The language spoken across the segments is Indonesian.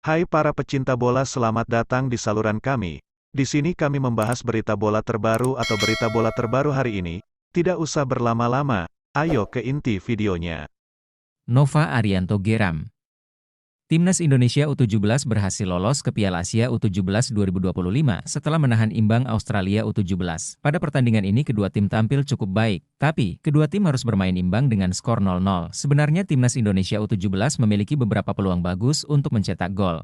Hai para pecinta bola, selamat datang di saluran kami. Di sini kami membahas berita bola terbaru atau berita bola terbaru hari ini. Tidak usah berlama-lama, ayo ke inti videonya. Nova Arianto geram. Timnas Indonesia U17 berhasil lolos ke Piala Asia U17 2025 setelah menahan imbang Australia U17. Pada pertandingan ini kedua tim tampil cukup baik, tapi kedua tim harus bermain imbang dengan skor 0-0. Sebenarnya Timnas Indonesia U17 memiliki beberapa peluang bagus untuk mencetak gol.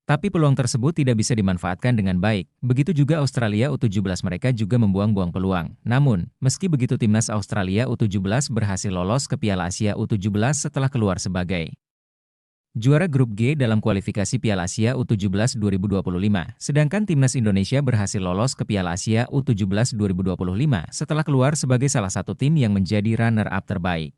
Tapi peluang tersebut tidak bisa dimanfaatkan dengan baik. Begitu juga Australia U17, mereka juga membuang-buang peluang. Namun, meski begitu Timnas Australia U17 berhasil lolos ke Piala Asia U17 setelah keluar sebagai juara grup G dalam kualifikasi Piala Asia U17 2025. Sedangkan Timnas Indonesia berhasil lolos ke Piala Asia U17 2025 setelah keluar sebagai salah satu tim yang menjadi runner-up terbaik.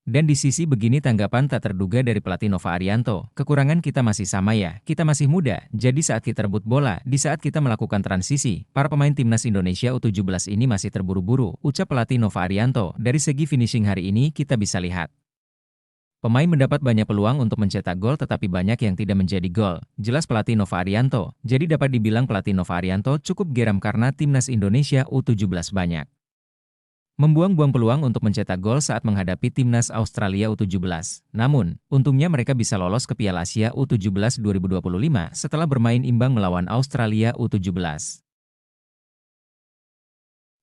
Dan di sisi begini tanggapan tak terduga dari pelatih Nova Arianto, kekurangan kita masih sama ya, kita masih muda, jadi saat kita rebut bola, di saat kita melakukan transisi, para pemain Timnas Indonesia U17 ini masih terburu-buru, ucap pelatih Nova Arianto. Dari segi finishing hari ini kita bisa lihat. Pemain mendapat banyak peluang untuk mencetak gol tetapi banyak yang tidak menjadi gol, jelas pelatih Nova Arianto. Jadi dapat dibilang pelatih Nova Arianto cukup geram karena Timnas Indonesia U17 banyak membuang-buang peluang untuk mencetak gol saat menghadapi Timnas Australia U17. Namun, untungnya mereka bisa lolos ke Piala Asia U17 2025 setelah bermain imbang melawan Australia U17.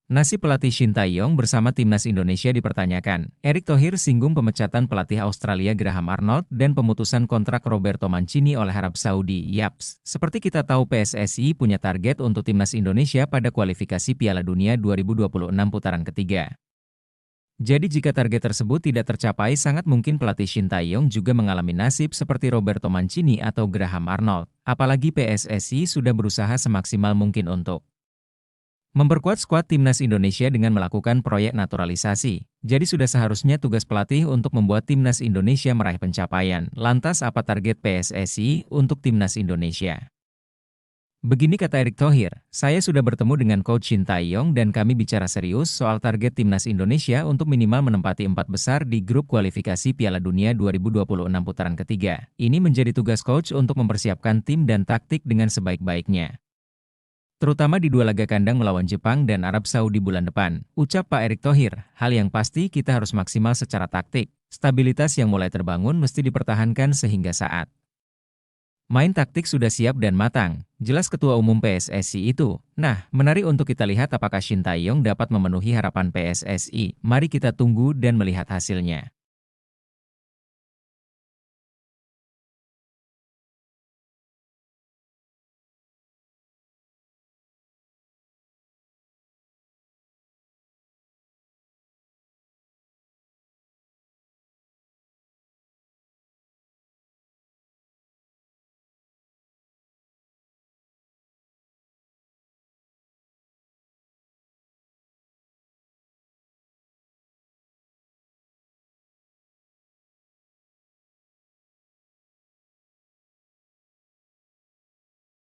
Nasib pelatih Shin Tae-yong bersama Timnas Indonesia dipertanyakan. Erick Thohir singgung pemecatan pelatih Australia Graham Arnold dan pemutusan kontrak Roberto Mancini oleh Arab Saudi. Yaps, seperti kita tahu PSSI punya target untuk Timnas Indonesia pada kualifikasi Piala Dunia 2026 putaran ketiga. Jadi jika target tersebut tidak tercapai, sangat mungkin pelatih Shin Tae-yong juga mengalami nasib seperti Roberto Mancini atau Graham Arnold. Apalagi PSSI sudah berusaha semaksimal mungkin untuk memperkuat skuad Timnas Indonesia dengan melakukan proyek naturalisasi. Jadi sudah seharusnya tugas pelatih untuk membuat Timnas Indonesia meraih pencapaian. Lantas apa target PSSI untuk Timnas Indonesia? Begini kata Erick Thohir, saya sudah bertemu dengan Coach Shin Tae-yong dan kami bicara serius soal target Timnas Indonesia untuk minimal menempati 4 besar di grup kualifikasi Piala Dunia 2026 putaran ketiga. Ini menjadi tugas coach untuk mempersiapkan tim dan taktik dengan sebaik-baiknya, terutama di dua laga kandang melawan Jepang dan Arab Saudi bulan depan, ucap Pak Erick Thohir. Hal yang pasti kita harus maksimal secara taktik. Stabilitas yang mulai terbangun mesti dipertahankan sehingga saat main taktik sudah siap dan matang, jelas Ketua Umum PSSI itu. Nah, menarik untuk kita lihat apakah Shin Tae-yong dapat memenuhi harapan PSSI. Mari kita tunggu dan melihat hasilnya.